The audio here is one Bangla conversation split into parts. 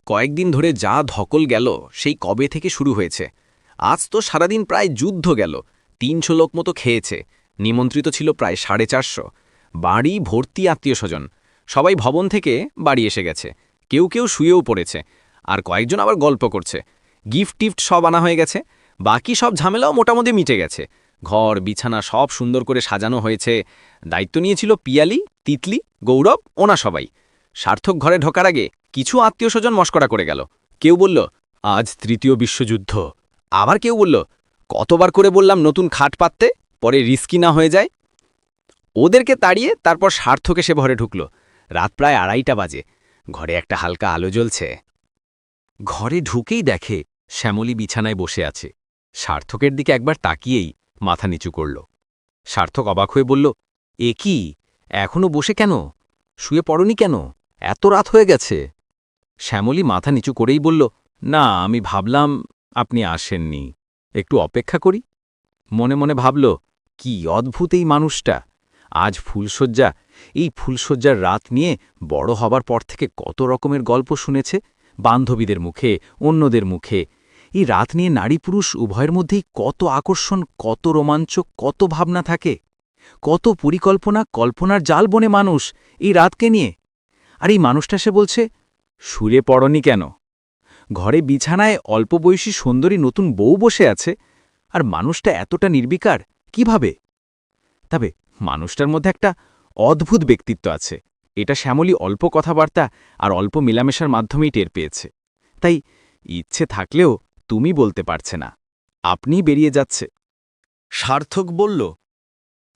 কয়েকদিন ধরে যা ধকল গেল সেই কবে থেকে শুরু হয়েছে। আজ তো সারাদিন প্রায় যুদ্ধ গেল। ৩০০ লোক মতো খেয়েছে। নিমন্ত্রিত ছিল প্রায় 450। বাড়ি ভর্তি আত্মীয়স্বজন। সবাই ভবন থেকে বাড়ি এসে গেছে। কেউ কেউ শুয়েও পড়েছে, আর কয়েকজন আবার গল্প করছে। গিফট টিফট সব আনা হয়ে গেছে। বাকি সব ঝামেলাও মোটামুটি মিটে গেছে। ঘর বিছানা সব সুন্দর করে সাজানো হয়েছে। দায়িত্ব নিয়েছিল পিয়ালি, তিতলি, গৌরব, ওনা সবাই। সার্থক ঘরে ঢোকার আগে কিছু আত্মীয়স্বজন মস্করা করে গেল। কেউ বলল, আজ তৃতীয় বিশ্বযুদ্ধ। আবার কেউ বলল, কতবার করে বললাম নতুন খাট পাততে, পরে রিস্কি না হয়ে যায়। ওদেরকে তাড়িয়ে তারপর সার্থক এসে ঘরে ঢুকল। রাত প্রায় 2:30 বাজে। ঘরে একটা হালকা আলো জ্বলছে। ঘরে ঢুকেই দেখে শ্যামলী বিছানায় বসে আছে। সার্থকের দিকে একবার তাকিয়েই মাথা নিচু করল। সার্থক অবাক হয়ে বলল, এ কি, এখনো বসে কেন? শুয়ে পড়নি কেন? এত রাত হয়ে গেছে। শ্যামলী মাথা নিচু করেই বলল, না, আমি ভাবলাম আপনি আসেননি, একটু অপেক্ষা করি। মনে মনে ভাবল, কি অদ্ভুত এই মানুষটা। আজ ফুলশয্যা, এই ফুলশয্যার রাত নিয়ে বড় হবার পর থেকে কত রকমের গল্প শুনেছে, বান্ধবীদের মুখে, অন্যদের মুখে। এই রাত নিয়ে নারী পুরুষ উভয়ের মধ্যেই কত আকর্ষণ, কত রোমাঞ্চ, কত ভাবনা থাকে, কত পরিকল্পনা, কল্পনার জাল বনে মানুষ এই রাতকে নিয়ে। আর এই মানুষটা সে বলছে, শুয়ে পড়নি কেন? ঘরে বিছানায় অল্প বয়সী সুন্দরী নতুন বউ বসে আছে, আর মানুষটা এতটা নির্বিকার কিভাবে? তবে মানুষটার মধ্যে একটা অদ্ভুত ব্যক্তিত্ব আছে। এটা শ্যামলী অল্প কথাবার্তা আর অল্প মেলামেশার মাধ্যমেই টের পেয়েছে। তাই ইচ্ছে থাকলেও তুমি বলতে পারছে না, আপনি বেরিয়ে যাচ্ছে। সার্থক বলল,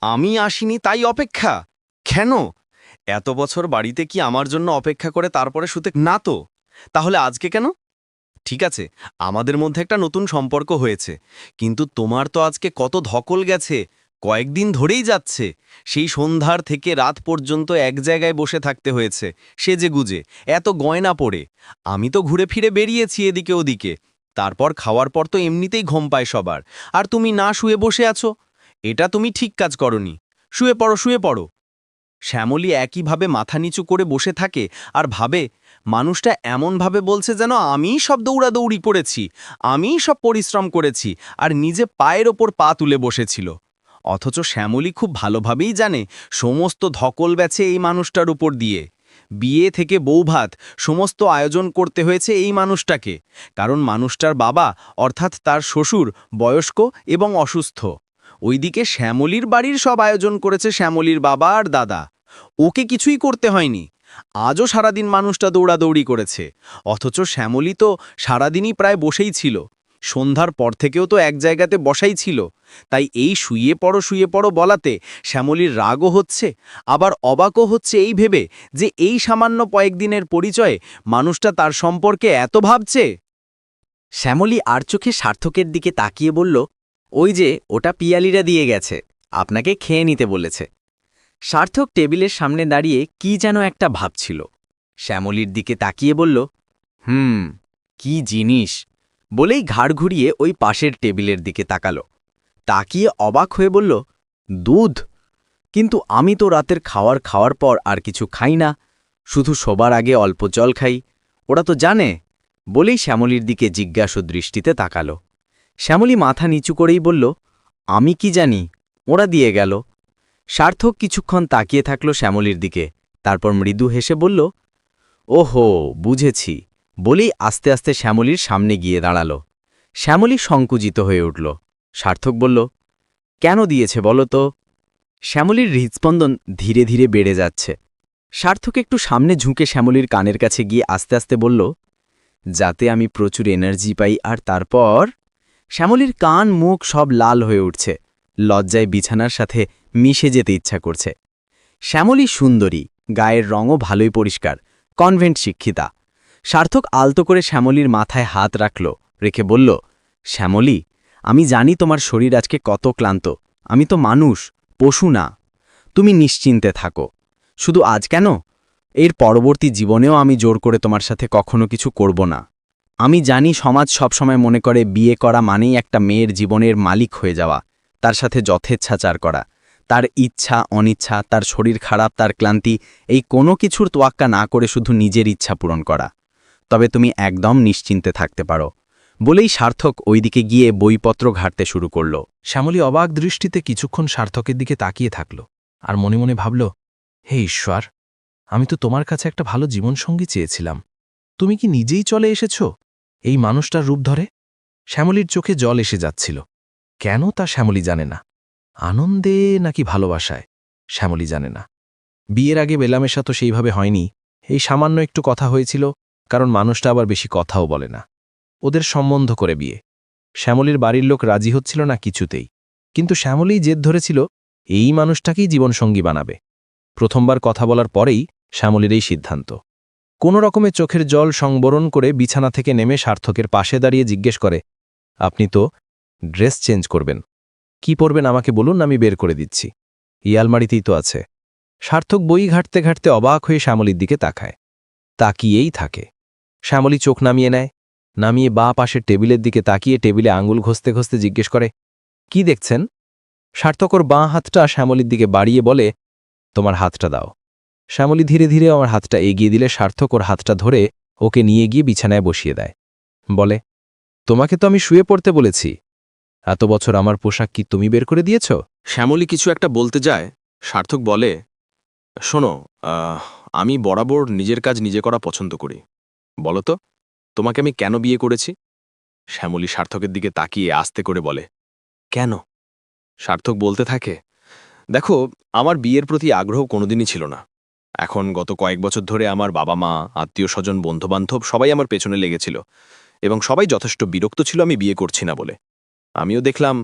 আমি আসিনি তাই অপেক্ষা? কেন? এত বছর বাড়িতে কি আমার জন্য অপেক্ষা করে তারপরে শুতে না তো? তাহলে আজকে কেন? ঠিক আছে, আমাদের মধ্যে একটা নতুন সম্পর্ক হয়েছে, কিন্তু তোমার তো আজকে কত ধকল গেছে, কয়েকদিন ধরেই যাচ্ছে। সেই সন্ধ্যার থেকে রাত পর্যন্ত এক জায়গায় বসে থাকতে হয়েছে, সেজে গুজে, এত গয়না পরে। আমি তো ঘুরে ফিরে বেরিয়েছি এদিকে ওদিকে। তারপর খাওয়ার পর তো এমনিতেই ঘুম পায় সবার, আর তুমি না শুয়ে বসে আছো। এটা তুমি ঠিক কাজ করনি। শুয়ে পড়ো, শুয়ে পড়ো। শ্যামলী একইভাবে মাথা নিচু করে বসে থাকে আর ভাবে, মানুষটা এমনভাবে বলছে যেন আমিই সব দৌড়াদৌড়ি করেছি, আমিই সব পরিশ্রম করেছি, আর নিজে পায়ের ওপর পা তুলে বসেছিল। অথচ শ্যামলী খুব ভালোভাবেই জানে সমস্ত ধকল বেছে এই মানুষটার উপর দিয়ে। বিয়ে থেকে বৌভাত সমস্ত আয়োজন করতে হয়েছে এই মানুষটাকে, কারণ মানুষটার বাবা অর্থাৎ তার শ্বশুর বয়স্ক এবং অসুস্থ। ওইদিকে শ্যামলীর বাড়ির সব আয়োজন করেছে শ্যামলীর বাবা আর দাদা। ওকে কিছুই করতে হয়নি। আজও সারাদিন মানুষটা দৌড়াদৌড়ি করেছে, অথচ শ্যামলী তো সারাদিনই প্রায় বসেই ছিল। সন্ধ্যার পর থেকেও তো এক জায়গাতে বসাই ছিল। তাই এই শুয়ে পড়ো বলাতে শ্যামলীর রাগও হচ্ছে, আবার অবাকও হচ্ছে এই ভেবে যে এই সামান্য কয়েকদিনের পরিচয়ে মানুষটা তার সম্পর্কে এত ভাবছে। শ্যামলী আর চোখে সার্থকের দিকে তাকিয়ে বলল, ওই যে ওটা পিয়ালিরা দিয়ে গেছে, আপনাকে খেয়ে নিতে বলেছে। সার্থক টেবিলের সামনে দাঁড়িয়ে কি যেন একটা ভাবছিল। শ্যামলীর দিকে তাকিয়ে বলল, কি জিনিস, বলেই ঘাড় ঘুরিয়ে ওই পাশের টেবিলের দিকে তাকালো। তাকিয়ে অবাক হয়ে বলল, দুধ? কিন্তু আমি তো রাতের খাওয়ার পর আর কিছু খাই না, শুধু শোবার আগে অল্প জল খাই। ওরা তো জানে। বলেই শ্যামলীর দিকে জিজ্ঞাসু দৃষ্টিতে তাকালো। শ্যামলী মাথা নিচু করেই বলল, আমি কি জানি, ওরা দিয়ে গেল। সার্থক কিছুক্ষণ তাকিয়ে থাকল শ্যামলীর দিকে, তারপর মৃদু হেসে বলল, ওহো, বুঝেছি। বলেই আস্তে আস্তে শ্যামলীর সামনে গিয়ে দাঁড়াল। শ্যামলী সংকুচিত হয়ে উঠল। সার্থক বলল, কেন দিয়েছে বলো তো? শ্যামলীর হৃদস্পন্দন ধীরে ধীরে বেড়ে যাচ্ছে। সার্থক একটু সামনে ঝুঁকে শ্যামলীর কানের কাছে গিয়ে আস্তে আস্তে বলল, যাতে আমি প্রচুর এনার্জি পাই। আর তারপর শ্যামলীর কান মুখ সব লাল হয়ে উঠছে, লজ্জায় বিছানার সাথে মিশে যেতে ইচ্ছা করছে। শ্যামলী সুন্দরী, গায়ের রঙও ভালোই পরিষ্কার, কনভেন্ট শিক্ষিতা। সার্থক আলতো করে শ্যামলীর মাথায় হাত রাখল, রেখে বলল, শ্যামলী, আমি জানি তোমার শরীর আজকে কত ক্লান্ত। আমি তো মানুষ, পশু না। তুমি নিশ্চিন্তে থাকো। শুধু আজ কেন, এর পরবর্তী জীবনেও আমি জোর করে তোমার সাথে কখনো কিছু করব না। আমি জানি সমাজ সবসময় মনে করে বিয়ে করা মানেই একটা মেয়ের জীবনের মালিক হয়ে যাওয়া, তার সাথে যথেচ্ছাচার করা, তার ইচ্ছা অনিচ্ছা, তার শরীর খারাপ, তার ক্লান্তি, এই কোনো কিছুর তোয়াক্কা না করে শুধু নিজের ইচ্ছা পূরণ করা। তবে তুমি একদম নিশ্চিন্তে থাকতে পারো বলেই সার্থক ওইদিকে গিয়ে বইপত্র ঘাঁটতে শুরু করল। শ্যামলী অবাক দৃষ্টিতে কিছুক্ষণ সার্থকের দিকে তাকিয়ে থাকল আর মনে মনে ভাবল, হে ঈশ্বর, আমি তো তোমার কাছে একটা ভালো জীবনসঙ্গী চেয়েছিলাম, তুমি কি নিজেই চলে এসেছ এই মানুষটার রূপ ধরে? শ্যামলীর চোখে জল এসে যাচ্ছিল। কেন তা শ্যামলী জানে না, আনন্দে নাকি ভালোবাসায় শ্যামলী জানে না। বিয়ের আগে মেলামেশা তো সেইভাবে হয়নি, এই সামান্য একটু কথা হয়েছিল, কারণ মানুষটা আবার বেশি কথাও বলে না। ওদের সম্বন্ধ করে বিয়ে। শ্যামলীর বাড়ির লোক রাজি হচ্ছিল না কিছুতেই, কিন্তু শ্যামলী জেদ ধরেছিল এই মানুষটাকেই জীবনসঙ্গী বানাবে। প্রথমবার কথা বলার পরেই শ্যামলীর এই সিদ্ধান্ত। কোনো রকমে চোখের জল সংবরণ করে বিছানা থেকে নেমে সার্থকের পাশে দাঁড়িয়ে জিজ্ঞেস করে, আপনি তো ড্রেস চেঞ্জ করবেন, কি পরবেন আমাকে বলুন, আমি বের করে দিচ্ছি, এই আলমারিতেই তো আছে। সার্থক বই ঘাঁটতে ঘাঁটতে অবাক হয়ে শ্যামলীর দিকে তাকায়, তাকিয়েই থাকে। শ্যামলী চোখ নামিয়ে নেয়, নামিয়ে বাঁ পাশের টেবিলের দিকে তাকিয়ে টেবিলে আঙুল ঘষতে ঘষতে জিজ্ঞেস করে, কি দেখছেন? সার্থক ওর বাঁ হাতটা শ্যামলীর দিকে বাড়িয়ে বলে, তোমার হাতটা দাও। শ্যামলী ধীরে ধীরে আমার হাতটা এগিয়ে দিলে সার্থক ওর হাতটা ধরে ওকে নিয়ে গিয়ে বিছানায় বসিয়ে দেয়। বলে, তোমাকে তো আমি শুয়ে পড়তে বলেছি, এত বছর আমার পোশাক কি তুমি বের করে দিয়েছ? শ্যামলী কিছু একটা বলতে যায়, সার্থক বলে, শোনো, আমি বরাবর নিজের কাজ নিজে করা পছন্দ করি। বলো তো, তোমাকে আমি কেন বিয়ে করেছি? শ্যামলী সার্থকের দিকে তাকিয়ে আস্তে করে বলে, কেন? সার্থক বলতে থাকে, দেখো, আমার বিয়ের প্রতি আগ্রহ কোনোদিনই ছিল না। এখন গত কয়েক বছর ধরে আমার বাবা মা, আত্মীয় স্বজন, বন্ধুবান্ধব সবাই আমার পেছনে লেগেছিল, এবং সবাই যথেষ্ট বিরক্ত ছিল আমি বিয়ে করছি না বলে। আমিও দেখলাম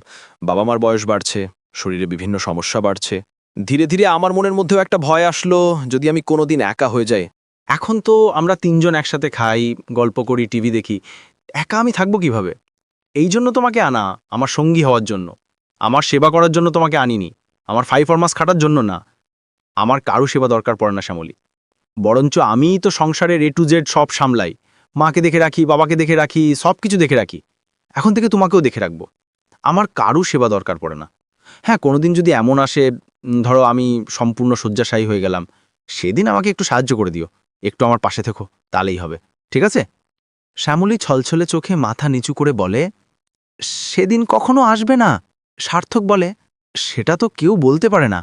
বাবা মার বয়স বাড়ছে, শরীরে বিভিন্ন সমস্যা বাড়ছে। ধীরে ধীরে আমার মনের মধ্যেও একটা ভয় আসলো, যদি আমি কোনোদিন একা হয়ে যাই। এখন তো আমরা তিনজন একসাথে খাই, গল্প করি, টিভি দেখি, একা আমি থাকবো কিভাবে? এই জন্য তোমাকে আনা, আমার সঙ্গী হওয়ার জন্য, আমার সেবা করার জন্য তোমাকে আনিনি, আমার 5 মাস খাটার জন্য না। আমার কারো সেবা দরকার পড়ে না শ্যামলী, বরঞ্চ আমিই তো সংসারের A to Z সব সামলাই। মাকে দেখে রাখি, বাবাকে দেখে রাখি, সব কিছু দেখে রাখি। এখন থেকে তোমাকেও দেখে রাখবো। আমার কারো সেবা দরকার পড়ে না। হ্যাঁ, কোনোদিন যদি এমন আসে, ধরো আমি সম্পূর্ণ শয্যাশায়ী হয়ে গেলাম, সেদিন আমাকে একটু সাহায্য করে দিও, একটু আমার পাশে থেকো, তাহলেই হবে, ঠিক আছে? শ্যামলী ছলছলে চোখে মাথা নিচু করে বলে, সেদিন কখনো আসবে না। সার্থক বলে, সেটা তো কেউ বলতে পারে না,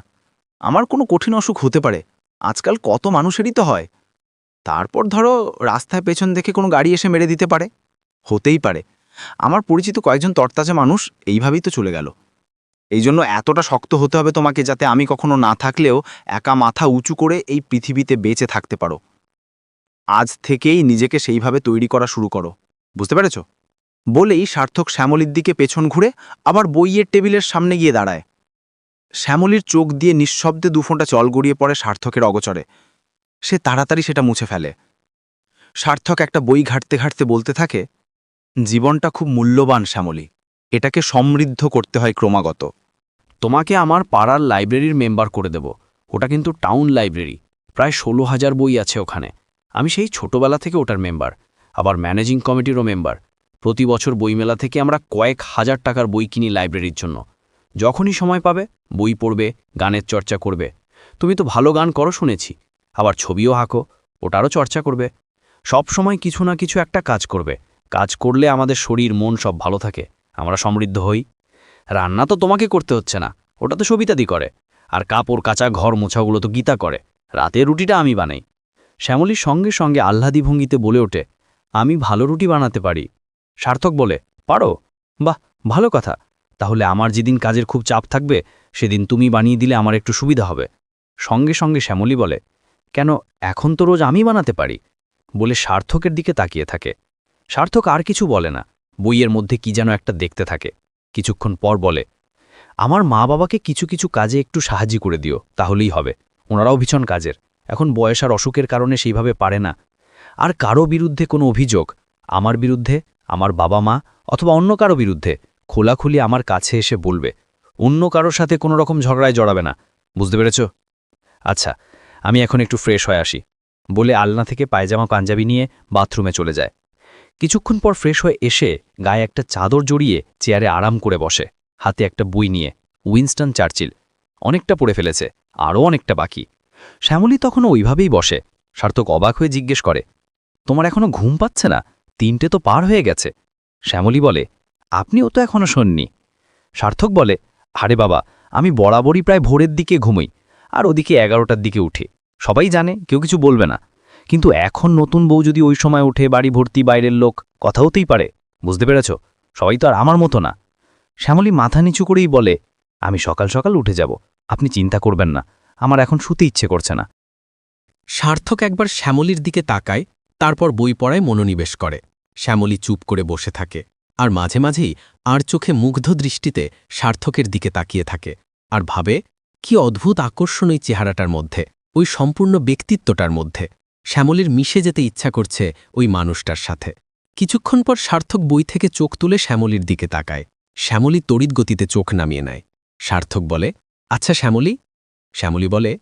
আমার কোনো কঠিন অসুখ হতে পারে, আজকাল কত মানুষেরই তো হয়। তারপর ধরো রাস্তায় পেছন দেখে কোনো গাড়ি এসে মেরে দিতে পারে, হতেই পারে। আমার পরিচিত কয়েকজন তরতাজা মানুষ এইভাবেই তো চলে গেল। এই জন্য এতটা শক্ত হতে হবে তোমাকে, যাতে আমি কখনো না থাকলেও একা মাথা উঁচু করে এই পৃথিবীতে বেঁচে থাকতে পারো। আজ থেকেই নিজেকে সেইভাবে তৈরি করা শুরু করো, বুঝতে পেরেছ? বলেই সার্থক শ্যামলীর দিকে পেছন ঘুরে আবার বইয়ের টেবিলের সামনে গিয়ে দাঁড়ায়। শ্যামলীর চোখ দিয়ে নিঃশব্দে দুফোঁটা জল গড়িয়ে পড়ে সার্থকের অগোচরে। সে তাড়াতাড়ি সেটা মুছে ফেলে। সার্থক একটা বই ঘাঁটতে ঘাঁটতে বলতে থাকে, জীবনটা খুব মূল্যবান শ্যামলী, এটাকে সমৃদ্ধ করতে হয় ক্রমাগত। তোমাকে আমার পাড়ার লাইব্রেরির মেম্বার করে দেব। ওটা কিন্তু টাউন লাইব্রেরি, প্রায় 16,000 বই আছে ওখানে। আমি সেই ছোটবেলা থেকে ওটার মেম্বার, আবার ম্যানেজিং কমিটিরও মেম্বার। প্রতি বছর বইমেলা থেকে আমরা কয়েক হাজার টাকার বই কিনি লাইব্রেরির জন্য। যখনই সময় পাবে বই পড়বে, গানের চর্চা করবে। তুমি তো ভালো গান করো শুনেছি, আবার ছবিও আঁকো, ওটারও চর্চা করবে। সব সময় কিছু না কিছু একটা কাজ করবে। কাজ করলে আমাদের শরীর মন সব ভালো থাকে, আমরা সমৃদ্ধ হই। রান্না তো তোমাকে করতে হচ্ছে না, ওটা তো সবিতাদি করে। আর কাপড় কাচা, ঘর মোছাগুলো তো গীতা করে। রাতের রুটিটা আমি বানাই। শ্যামলীর সঙ্গে সঙ্গে আহ্লাদি ভঙ্গিতে বলে ওঠে, আমি ভালো রুটি বানাতে পারি। সার্থক বলে, পারো? বাহ, ভালো কথা। তাহলে আমার যেদিন কাজের খুব চাপ থাকবে সেদিন তুমি বানিয়ে দিলে আমার একটু সুবিধা হবে। সঙ্গে সঙ্গে শ্যামলী বলে, কেন, এখন তো রোজ আমি বানাতে পারি। বলে সার্থকের দিকে তাকিয়ে থাকে। সার্থক আর কিছু বলে না, বইয়ের মধ্যে কি যেন একটা দেখতে থাকে। কিছুক্ষণ পর বলে, আমার মা বাবাকে কিছু কিছু কাজে একটু সাহায্য করে দিও, তাহলেই হবে। ওনারাও ভীষণ কাজের, এখন বয়স আর অসুখের কারণে সেইভাবে পারে না। আর কারো বিরুদ্ধে কোনো অভিযোগ, আমার বিরুদ্ধে, আমার বাবা মা অথবা অন্য কারো বিরুদ্ধে, খোলাখুলি আমার কাছে এসে বলবে। অন্য কারোর সাথে কোনো রকম ঝগড়ায় জড়াবে না, বুঝতে পেরেছ? আচ্ছা, আমি এখন একটু ফ্রেশ হয়ে আসি। বলে আলনা থেকে পায়জামা পাঞ্জাবি নিয়ে বাথরুমে চলে যায়। কিছুক্ষণ পর ফ্রেশ হয়ে এসে গায়ে একটা চাদর জড়িয়ে চেয়ারে আরাম করে বসে, হাতে একটা বই নিয়ে। Winston Churchill. অনেকটা পড়ে ফেলেছে, আরও অনেকটা বাকি। শ্যামলী তখনও ওইভাবেই বসে। সার্থক অবাক হয়ে জিজ্ঞেস করে, তোমার এখনো ঘুম পাচ্ছে না? 3টে তো পার হয়ে গেছে। শ্যামলী বলে, আপনিও তো এখনো শোননি। সার্থক বলে, আরে বাবা, আমি বরাবরই প্রায় ভোরের দিকে ঘুমোই, আর ওদিকে 11টার দিকে উঠে। সবাই জানে, কেউ কিছু বলবে না। কিন্তু এখন নতুন বউ যদি ওই সময় উঠে, বাড়ি ভর্তি বাইরের লোক, কথা হতেই পারে। বুঝতে পেরেছ? সবাই তো আর আমার মতো না। শ্যামলী মাথা নিচু করেই বলে, আমি সকাল সকাল উঠে যাব, আপনি চিন্তা করবেন না, আমার এখন শুতে ইচ্ছে করছে না। সার্থক একবার শ্যামলীর দিকে তাকায়, তারপর বই পড়ায় মনোনিবেশ করে। শ্যামলী চুপ করে বসে থাকে, আর মাঝে মাঝেই আর চোখে মুগ্ধ দৃষ্টিতে সার্থকের দিকে তাকিয়ে থাকে, আর ভাবে কি অদ্ভুত আকর্ষণ ওই চেহারাটার মধ্যে, ওই সম্পূর্ণ ব্যক্তিত্বটার মধ্যে। শ্যামলীর মিশে যেতে ইচ্ছা করছে ওই মানুষটার সাথে। কিছুক্ষণ পর সার্থক বই থেকে চোখ তুলে শ্যামলীর দিকে তাকায়। শ্যামলী তড়িৎ গতিতে চোখ নামিয়ে নেয়। সার্থক বলে, আচ্ছা শ্যামলী। শ্যামলী বলে,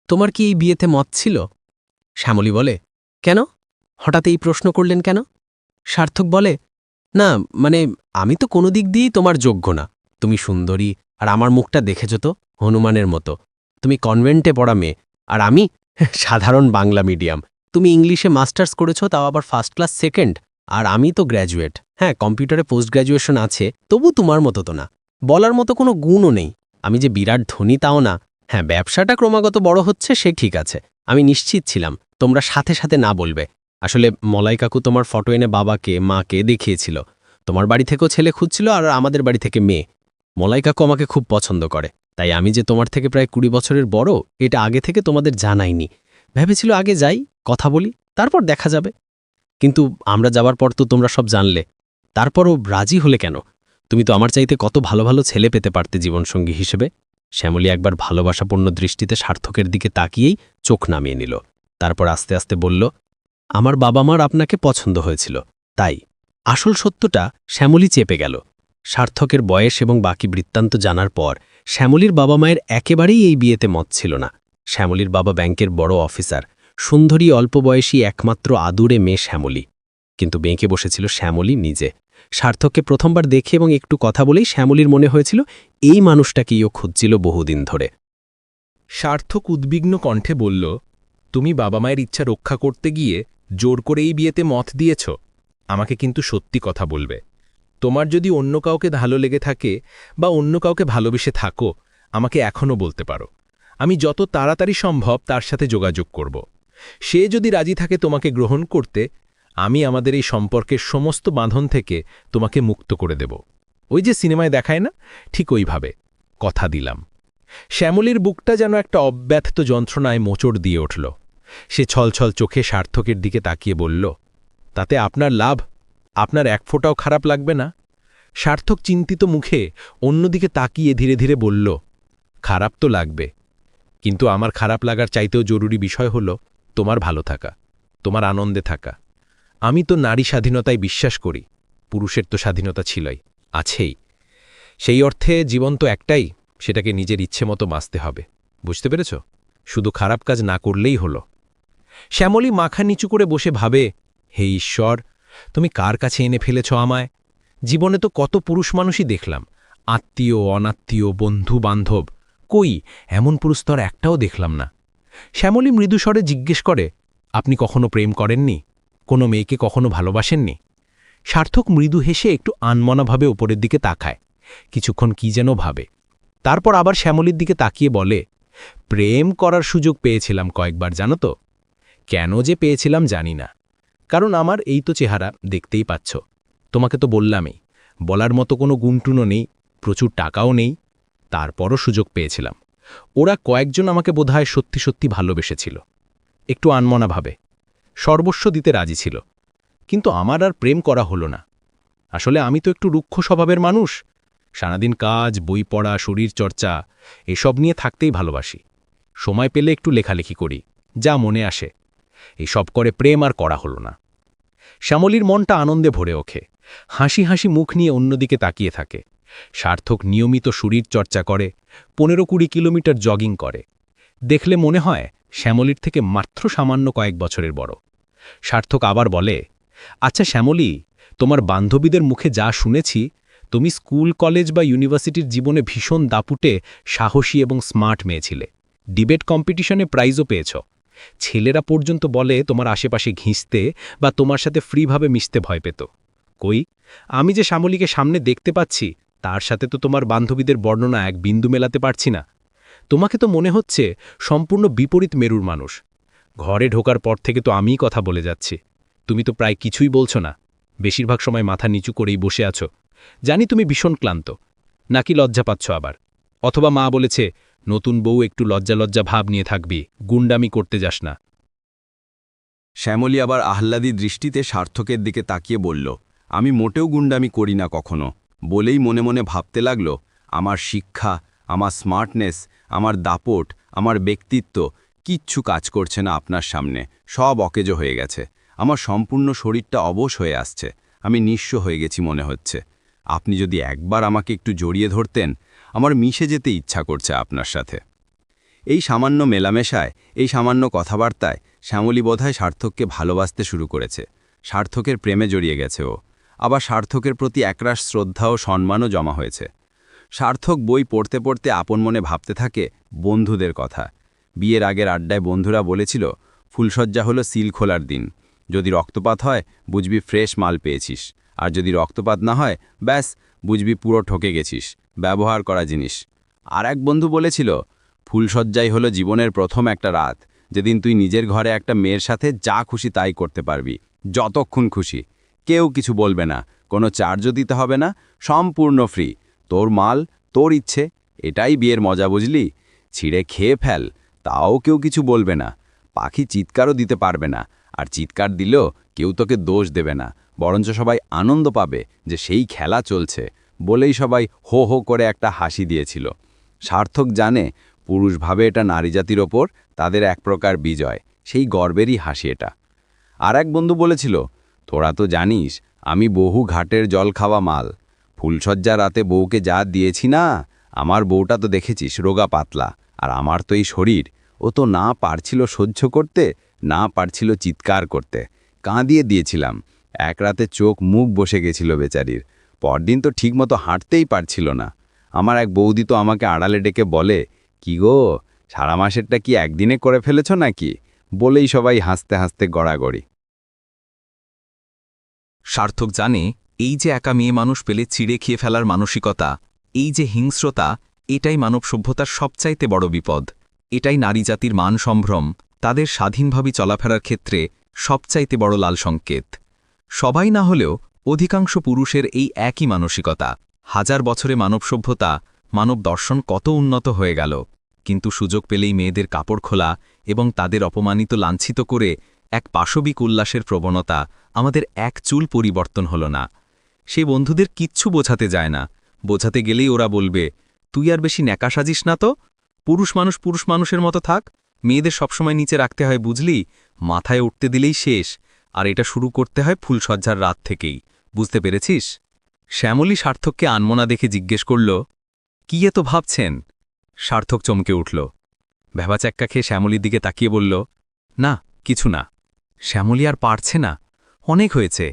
তোমার কি এই বিয়েতে মত ছিল? শ্যামলী বলে, কেন? হঠাৎ এই প্রশ্ন করলেন কেন? সার্থক বলে, না মানে আমি তো কোনো দিক দিয়েই তোমার যোগ্য না। তুমি সুন্দরী, আর আমার মুখটা দেখেছ তো, হনুমানের মতো। তুমি কনভেন্টে পড়া মেয়ে, আর আমি সাধারণ বাংলা মিডিয়াম। তুমি ইংলিশে মাস্টার্স করেছ, তাও আবার ফার্স্ট ক্লাস সেকেন্ড, আর আমি তো গ্র্যাজুয়েট। হ্যাঁ, কম্পিউটারে পোস্ট গ্র্যাজুয়েশন আছে, তবু তোমার মতো তো না। বলার মতো কোনো গুণও নেই। আমি যে বিরাট ধনী তাও না। হ্যাঁ, ব্যবসাটা ক্রমাগত বড় হচ্ছে, সে ঠিক আছে। আমি নিশ্চিত ছিলাম তোমরা সাথে সাথে না বলবে। আসলে মলাই কাকু তোমার ফটো এনে বাবাকে মাকে দেখিয়েছিল। তোমার বাড়ি থেকেও ছেলে খুঁজছিল, আর আমাদের বাড়ি থেকে মেয়ে। মলাই কাকু আমাকে খুব পছন্দ করে, তাই আমি যে তোমার থেকে প্রায় 20 বছরের বড়, এটা আগে থেকে তোমাদের জানাইনি। ভেবেছিল আগে যাই, কথা বলি, তারপর দেখা যাবে। কিন্তু আমরা যাবার পর তো তোমরা সব জানলে। তারপরও রাজি হলে কেন? তুমি তো আমার চাইতে কত ভালো ভালো ছেলে পেতে পারতে জীবনসঙ্গী হিসেবে। শ্যামলী একবার ভালোবাসাপূর্ণ দৃষ্টিতে সার্থকের দিকে তাকিয়েই চোখ নামিয়ে নিল। তারপর আস্তে আস্তে বলল, আমার বাবা মার আপনাকে পছন্দ হয়েছিল, তাই। আসল সত্যটা শ্যামলী চেপে গেল। সার্থকের বয়স এবং বাকি বৃত্তান্ত জানার পর শ্যামলীর বাবা মায়ের একেবারেই এই বিয়েতে মত ছিল না। শ্যামলীর বাবা ব্যাংকের বড় অফিসার, সুন্দরী অল্প বয়সী একমাত্র আদুরে মেয়ে শ্যামলী। কিন্তু বেঁকে বসেছিল শ্যামলী নিজে। সার্থককে প্রথমবার দেখে এবং একটু কথা বলেই শ্যামলীর মনে হয়েছিল এই মানুষটাকেই ও খুঁজছিল বহুদিন ধরে। সার্থক উদ্বিগ্ন কণ্ঠে বলল, তুমি বাবা মায়ের ইচ্ছা রক্ষা করতে গিয়ে জোর করে এই বিয়েতে মত দিয়েছ। আমাকে কিন্তু সত্যি কথা বলবে। তোমার যদি অন্য কাউকে ভালো লেগে থাকে বা অন্য কাউকে ভালোবেসে থাকো, আমাকে এখনও বলতে পারো। আমি যত তাড়াতাড়ি সম্ভব তার সাথে যোগাযোগ করব। সে যদি রাজি থাকে তোমাকে গ্রহণ করতে, আমি আমাদের এই সম্পর্কের সমস্ত বাঁধন থেকে তোমাকে মুক্ত করে দেব। ওই যে সিনেমায় দেখায় না, ঠিক ওইভাবে। কথা দিলাম। শ্যামলীর বুকটা যেন একটা অব্যথিত যন্ত্রণায় মোচড় দিয়ে উঠল। সে ছলছল চোখে সার্থকের দিকে তাকিয়ে বলল, তাতে আপনার লাভ, আপনার এক ফোঁটাও খারাপ লাগবে না? সার্থক চিন্তিত মুখে অন্যদিকে তাকিয়ে ধীরে ধীরে বলল, খারাপ তো লাগবে, কিন্তু আমার খারাপ লাগার চাইতেও জরুরি বিষয় হল তোমার ভালো থাকা, তোমার আনন্দে থাকা। আমি তো নারী স্বাধীনতায় বিশ্বাস করি, পুরুষের তো স্বাধীনতা ছিলই, আছেই। সেই অর্থে জীবন তো একটাই, সেটাকে নিজের ইচ্ছে মতো বাঁচতে হবে। বুঝতে পেরেছ? শুধু খারাপ কাজ না করলেই হলো। শ্যামলী মাথা নিচু করে বসে ভাবে, হে ঈশ্বর, তুমি কার কাছে এনে ফেলেছ আমায়? জীবনে তো কত পুরুষ মানুষই দেখলাম, আত্মীয় অনাত্মীয় বন্ধু বান্ধব, কই এমন পুরুষ তো আর একটাও দেখলাম না। শ্যামলী মৃদুস্বরে জিজ্ঞেস করে, আপনি কখনো প্রেম করেননি? কোনো মেয়েকে কখনো ভালোবাসেননি? সার্থক মৃদু হেসে একটু আনমনাভাবে ওপরের দিকে তাকায়, কিছুক্ষণ কি যেন ভাবে। তারপর আবার শ্যামলীর দিকে তাকিয়ে বলে, প্রেম করার সুযোগ পেয়েছিলাম কয়েকবার, জানো তো? কেন যে পেয়েছিলাম জানি না, কারণ আমার এই তো চেহারা, দেখতেই পাচ্ছ। তোমাকে তো বললামই, বলার মতো কোনো গুণটুনো নেই, প্রচুর টাকাও নেই, তারপরও সুযোগ পেয়েছিলাম। ওরা কয়েকজন আমাকে বোধহয় সত্যি সত্যি ভালোবেসেছিল, একটু আনমনাভাবে, সর্বস্ব দিতে রাজি ছিল। কিন্তু আমার আর প্রেম করা হলো না। আসলে আমি তো একটু রুক্ষ স্বভাবের মানুষ। সারাদিন কাজ, বই পড়া, শরীর চর্চা এসব নিয়ে থাকতেই ভালোবাসি। সময় পেলে একটু লেখালেখি করি, যা মনে আসে। এসব করে প্রেম আর করা হলো না। শ্যামলীর মনটা আনন্দে ভরে ওঠে, হাসি হাসি মুখ নিয়ে অন্যদিকে তাকিয়ে থাকে। সার্থক নিয়মিত শরীর চর্চা করে, 15-20 কিলোমিটার জগিং করে। দেখলে মনে হয় শ্যামলীর থেকে মাত্র সামান্য কয়েক বছরের বড়। সার্থক আবার বলে, আচ্ছা শ্যামলী, তোমার বান্ধবীদের মুখে যা শুনেছি, তুমি স্কুল কলেজ বা ইউনিভার্সিটির জীবনে ভীষণ দাপুটে, সাহসী এবং স্মার্ট মেয়ে ছিলে। ডিবেট কম্পিটিশনে প্রাইজও পেয়েছ। ছেলেরা পর্যন্ত বলে তোমার আশেপাশে ঘিঁচতে বা তোমার সাথে ফ্রিভাবে মিশতে ভয় পেত। কই, আমি যে শ্যামলীকে সামনে দেখতে পাচ্ছি, তার সাথে তো তোমার বান্ধবীদের বর্ণনা এক বিন্দু মেলাতে পারছি না। তোমাকে তো মনে হচ্ছে সম্পূর্ণ বিপরীত মেরুর মানুষ। ঘরে ঢোকার পর থেকে তো আমিই কথা বলে যাচ্ছি, তুমি তো প্রায় কিছুই বলছো না, বেশিরভাগ সময় মাথা নিচু করেই বসে আছো। জানি তুমি ভীষণ ক্লান্ত, নাকি লজ্জা পাচ্ছ আবার, অথবা মা বলেছে নতুন বউ একটু লজ্জা লজ্জা ভাব নিয়ে থাকবি, গুন্ডামি করতে যাস না। শ্যামলী আবার আহ্লাদী দৃষ্টিতে সার্থকের দিকে তাকিয়ে বলল, আমি মোটেও গুন্ডামি করি না কখনো, বলেই মনে মনে ভাবতে লাগল, আমার শিক্ষা, আমার স্মার্টনেস, আমার দাপট, আমার ব্যক্তিত্ব কিচ্ছু কাজ করছে না আপনার সামনে, সব অকেজো হয়ে গেছে। আমার সম্পূর্ণ শরীরটা অবশ হয়ে আসছে, আমি নিঃস্ব হয়ে গেছি মনে হচ্ছে। আপনি যদি একবার আমাকে একটু জড়িয়ে ধরতেন, আমার মিশে যেতে ইচ্ছা করছে আপনার সাথে। এই সামান্য মেলামেশায়, এই সামান্য কথাবার্তায় শ্যামলী বোধহয় সার্থককে ভালোবাসতে শুরু করেছে। সার্থকের প্রেমে জড়িয়ে গেছে ও, আবার সার্থকের প্রতি একরাশ শ্রদ্ধা ও সম্মানও জমা হয়েছে। সার্থক বই পড়তে পড়তে আপন মনে ভাবতে থাকে বন্ধুদের কথা। বিয়ের আগের আড্ডায় বন্ধুরা বলেছিল, ফুলশয্যা হলো সিল খোলার দিন, যদি রক্তপাত হয় বুঝবি ফ্রেশ মাল পেয়েছিস, আর যদি রক্তপাত না হয় ব্যাস বুঝবি পুরো ঠকে গেছিস, ব্যবহার করা জিনিস। আর এক বন্ধু বলেছিল, ফুলশয্যাই হলো জীবনের প্রথম একটা রাত, যেদিন তুই নিজের ঘরে একটা মেয়ের সাথে যা খুশি তাই করতে পারবি, যতক্ষণ খুশি, কেউ কিছু বলবে না, কোনো চার্জও দিতে হবে না, সম্পূর্ণ ফ্রি, তোর মাল তোর ইচ্ছে, এটাই বিয়ের মজা বুঝলি, ছিঁড়ে খেয়ে ফেল, তাও কেউ কিছু বলবে না, পাখি চিৎকারও দিতে পারবে না, আর চিৎকার দিলেও কেউ তোকে দোষ দেবে না, বরঞ্চ সবাই আনন্দ পাবে যে সেই খেলা চলছে, বলেই সবাই হো হো করে একটা হাসি দিয়েছিল। সার্থক জানে পুরুষ ভাবে এটা নারীজাতির ওপর তাদের এক প্রকার বিজয়, সেই গর্বেরই হাসি এটা। আর এক বন্ধু বলেছিল, তোরা তো জানিস আমি বহু ঘাটের জল খাওয়া মাল, ফুলশয্যা রাতে বউকে যা দিয়েছি না, আমার বউটা তো দেখেছিস রোগা পাতলা, আর আমার তো এই শরীর, ও তো না পারছিল সহ্য করতে, না পারছিল চিৎকার করতে, কাঁদিয়ে দিয়েছিলাম, এক রাতে চোখ মুখ বসে গেছিল বেচারির, পরদিন তো ঠিকমতো হাঁটতেই পারছিল না। আমার এক বৌদি তো আমাকে আড়ালে ডেকে বলে, কি গো, সারা মাসেরটা কি একদিনে করে ফেলেছ নাকি, বলেই সবাই হাসতে হাসতে গড়াগড়ি। সার্থক জানে এই যে একা মেয়ে মানুষ পেলে চিড়ে খেয়ে ফেলার মানসিকতা, এই যে হিংস্রতা, এটাই মানব সভ্যতার সবচাইতে বড় বিপদ, এটাই নারী জাতির মান সম্ভ্রম, তাদের স্বাধীনভাবে চলাফেরার ক্ষেত্রে সবচাইতে বড় লাল সংকেত। সবাই না হলেও অধিকাংশ পুরুষের এই একই মানসিকতা। হাজার বছরে মানব সভ্যতা, মানব দর্শন কত উন্নত হয়ে গেল, কিন্তু সুযোগ পেলেই মেয়েদের কাপড় খোলা এবং তাদের অপমানিত লাঞ্ছিত করে এক পাশবিক উল্লাসের প্রবণতা আমাদের এক চুল পরিবর্তন হল না। সে বন্ধুদের কিচ্ছু বোঝাতে যায় না, বোঝাতে গেলেই ওরা বলবে, তুই আর বেশি ন্যাকা সাজিস না তো, পুরুষ মানুষের মতো থাক, মেয়েদের সবসময় নিচে রাখতে হয় বুঝলি, মাথায় উঠতে দিলেই শেষ, আর এটা শুরু করতে হয় ফুলশয্যার রাত থেকেই, বুঝতে পেরেছিস? শ্যামলী সার্থককে আনমনা দেখে জিজ্ঞেস করল, কি এত ভাবছেন? সার্থক চমকে উঠল, ভেবাচাক্কা খেয়ে শ্যামলীর দিকে তাকিয়ে বলল, না কিছু না। শ্যামলী আর পারছে না, অনেক হয়েছে।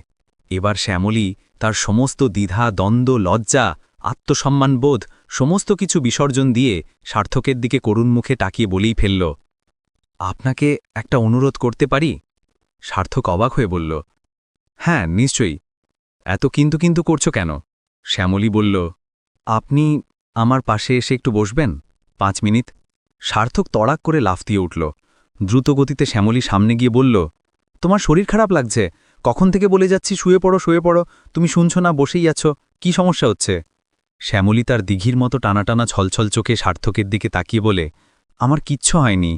এবার শ্যামলী তার সমস্ত দ্বিধা, দ্বন্দ্ব, লজ্জা, আত্মসম্মানবোধ সমস্ত কিছু বিসর্জন দিয়ে সার্থকের দিকে করুণ মুখে তাকিয়ে বলেই ফেলল, আপনাকে একটা অনুরোধ করতে পারি? সার্থক অবাক হয়ে বলল, হ্যাঁ নিশ্চয়ই, এত কিন্তু করছো কেন? শ্যামলী বলল, আপনি আমার পাশে এসে একটু বসবেন 5 মিনিট। সার্থক তড়াক করে লাফ দিয়ে উঠল, দ্রুত গতিতে শ্যামলী সামনে গিয়ে বলল, তোমার শরীর খারাপ লাগছে, কখন থেকে বলে যাচ্ছি শুয়ে পড়ো, তুমি শুনছো না, বসেই আছো, কি সমস্যা হচ্ছে? শ্যামলী তার দিঘির মতো টানাটানা ছলছল চোখে সার্থকের দিকে তাকিয়ে বলে, আমার কিচ্ছু হয়নি,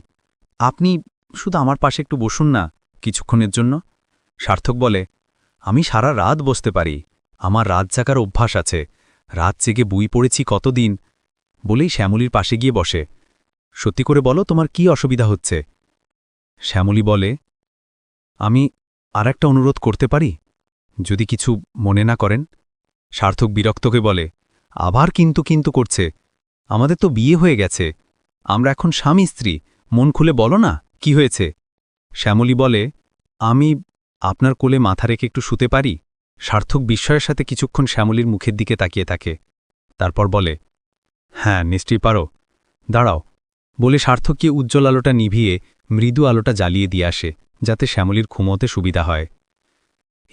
আপনি শুধু আমার পাশে একটু বসুন না কিছুক্ষণের জন্য। সার্থক বলে, আমি সারা রাত বসতে পারি, আমার রাত জাগার অভ্যাস আছে, রাত জেগে বই পড়েছি কতদিন, বলেই শ্যামলীর পাশে গিয়ে বসে। সত্যি করে বলো তোমার কি অসুবিধা হচ্ছে? শ্যামলী বলে, আমি আর একটা অনুরোধ করতে পারি, যদি কিছু মনে না করেন। সার্থক বিরক্তকে বলে, আবার কিন্তু করছে, আমাদের তো বিয়ে হয়ে গেছে, আমরা এখন স্বামী স্ত্রী, মন খুলে বলো না কি হয়েছে? শ্যামলী বলে, আমি আপনার কোলে মাথা রেখে একটু শুতে পারি? সার্থক বিস্ময়ের সাথে কিছুক্ষণ শ্যামলীর মুখের দিকে তাকিয়ে থাকে, তারপর বলে, হ্যাঁ নিশ্চয়ই পারো, দাঁড়াও বলে সার্থককে উজ্জ্বল আলোটা নিভিয়ে মৃদু আলোটা জ্বালিয়ে দিয়ে আসে, যাতে শ্যামলীর ঘুমোতে সুবিধা হয়।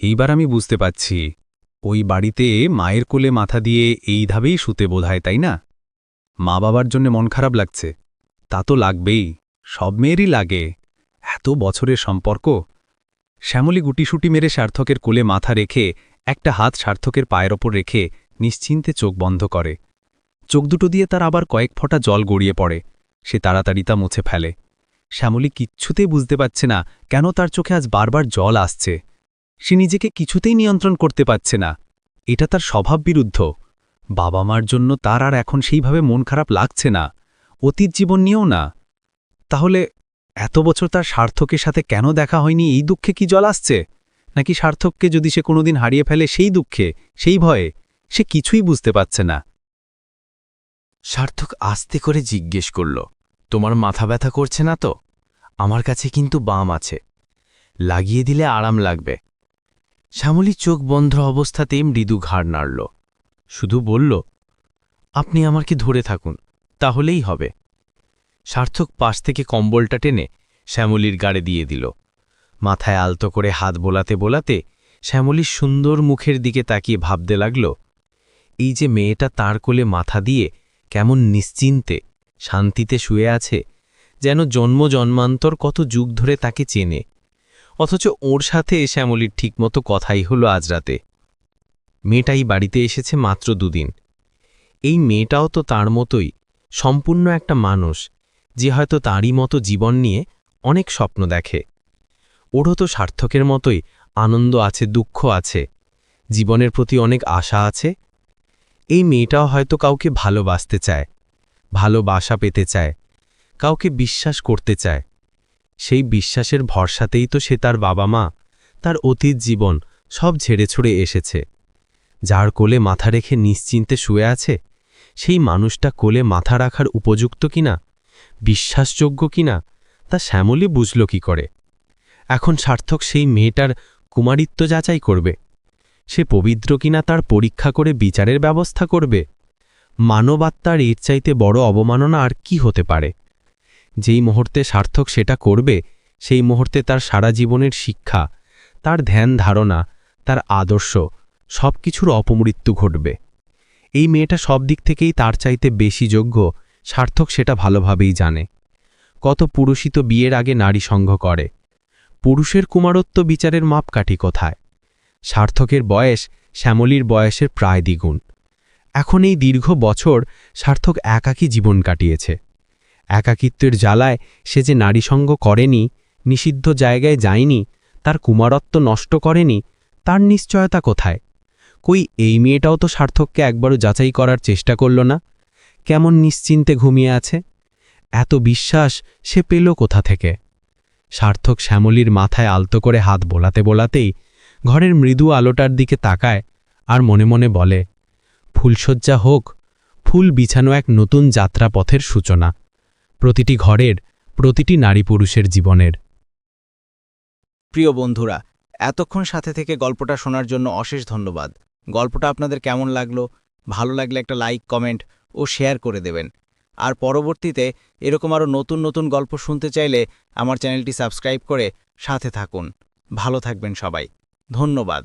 এইবার আমি বুঝতে পারছি, ওই বাড়িতে মায়ের কোলে মাথা দিয়ে এইভাবেই শুতে বোধহয়, তাই না? মা বাবার জন্য মন খারাপ লাগছে। তা তো লাগবেই, সব মেয়েরই লাগে। এত বছরের সম্পর্ক। শ্যামলী গুটিসুটি মেরে সার্থকের কোলে মাথা রেখে একটা হাত সার্থকের পায়ের ওপর রেখে নিশ্চিন্তে চোখ বন্ধ করে। চোখ দুটো দিয়ে তার আবার কয়েক ফোঁটা জল গড়িয়ে পড়ে। সে তাড়াতাড়ি তা মুছে ফেলে। শ্যামলী কিচ্ছুতেই বুঝতে পারছে না কেন তার চোখে আজ বারবার জল আসছে। সে নিজেকে কিছুতেই নিয়ন্ত্রণ করতে পারছে না। এটা তার স্বভাব বিরুদ্ধ। বাবা মার জন্য তার আর এখন সেইভাবে মন খারাপ লাগছে না, অতীত জীবন নিয়েও না। তাহলে এত বছর তার সার্থকের সাথে কেন দেখা হয়নি, এই দুঃখে কি জল আসছে? নাকি সার্থককে যদি সে কোনোদিন হারিয়ে ফেলে সেই দুঃখে, সেই ভয়ে? সে কিছুই বুঝতে পারছে না। সার্থক আস্তে করে জিজ্ঞেস করল, তোমার মাথা ব্যথা করছে না তো? আমার কাছে কিন্তু বাম আছে, লাগিয়ে দিলে আরাম লাগবে। শ্যামলী চোখ বন্ধ অবস্থাতেই মৃদু ঘাড় নাড়ল, শুধু বলল, আপনি আমাকে ধরে থাকুন, তাহলেই হবে। সার্থক পাশ থেকে কম্বলটা টেনে শ্যামলীর গাড়ে দিয়ে দিল। মাথায় আলতো করে হাত বোলাতে বোলাতে শ্যামলীর সুন্দর মুখের দিকে তাকিয়ে ভাবতে লাগল, এই যে মেয়েটা তার কোলে মাথা দিয়ে কেমন নিশ্চিন্তে শান্তিতে শুয়ে আছে, যেন জন্ম জন্মান্তর কত যুগ ধরে তাকে চেনে। অথচ ওর সাথে শ্যামলীর ঠিকমতো কথাই হলো আজ রাতে। মেয়েটাই বাড়িতে এসেছে মাত্র 2 দিন। এই মেয়েটাও তো তার মতোই সম্পূর্ণ একটা মানুষ, যে হয়তো তারই মতো জীবন নিয়ে অনেক স্বপ্ন দেখে। ওরও তো সার্থকের মতোই আনন্দ আছে, দুঃখ আছে, জীবনের প্রতি অনেক আশা আছে। এই মেয়েটাও হয়তো কাউকে ভালোবাসতে চায়, ভালোবাসা পেতে চায়, কাউকে বিশ্বাস করতে চায়। সেই বিশ্বাসের ভরসাতেই তো সে তার বাবা মা, তার অতীত জীবন সব ঝেড়ে ছুড়ে এসেছে। যার কোলে মাথা রেখে নিশ্চিন্তে শুয়ে আছে, সেই মানুষটা কোলে মাথা রাখার উপযুক্ত কিনা, বিশ্বাসযোগ্য কিনা, তা শ্যামলী বুঝল কি করে? এখন সার্থক সেই মেয়েটার কুমারিত্ব যাচাই করবে। সে পবিত্র কিনা তার পরীক্ষা করে বিচারের ব্যবস্থা করবে। মানবাত্মার এর চাইতে বড় অবমাননা আর কি হতে পারে? যেই মুহূর্তে সার্থক সেটা করবে, সেই মুহূর্তে তার সারা জীবনের শিক্ষা, তার ধ্যান ধারণা, তার আদর্শ সব কিছুর অপমৃত্যু ঘটবে। এই মেয়েটা সব দিক থেকেই তার চাইতে বেশি যোগ্য, সার্থক সেটা ভালোভাবেই জানে। কত পুরুষই তো বিয়ের আগে নারী সঙ্গ করে। পুরুষের কুমারত্ব বিচারের মাপকাঠি কোথায়? সার্থকের বয়স শ্যামলীর বয়সের প্রায় দ্বিগুণ। এখন এই দীর্ঘ বছর সার্থক একাকী জীবন কাটিয়েছে। একাকিত্বের জ্বালায় সে যে নারীসঙ্গ করেনি, নিষিদ্ধ জায়গায় যায়নি, তার কুমারত্ব নষ্ট করেনি, তার নিশ্চয়তা কোথায়? কই এই মেয়েটাও তো সার্থককে একবারও যাচাই করার চেষ্টা করল না। কেমন নিশ্চিন্তে ঘুমিয়ে আছে? এত বিশ্বাস সে পেল কোথা থেকে? সার্থক শ্যামলীর মাথায় আলতো করে হাত বোলাতে বোলাতেই ঘরের মৃদু আলোটার দিকে তাকায় আর মনে মনে বলে, ফুলশয্যা হোক, ফুল বিছানো এক নতুন যাত্রাপথের সূচনা, প্রতিটি ঘরের, প্রতিটি নারী পুরুষের জীবনের। প্রিয় বন্ধুরা, এতক্ষণ সাথে থেকে গল্পটা শোনার জন্য অশেষ ধন্যবাদ। গল্পটা আপনাদের কেমন লাগলো? ভালো লাগলে একটা লাইক, কমেন্ট ও শেয়ার করে দেবেন। আর পরবর্তীতে এরকম আরও নতুন নতুন গল্প শুনতে চাইলে আমার চ্যানেলটি সাবস্ক্রাইব করে সাথে থাকুন। ভালো থাকবেন সবাই। ধন্যবাদ।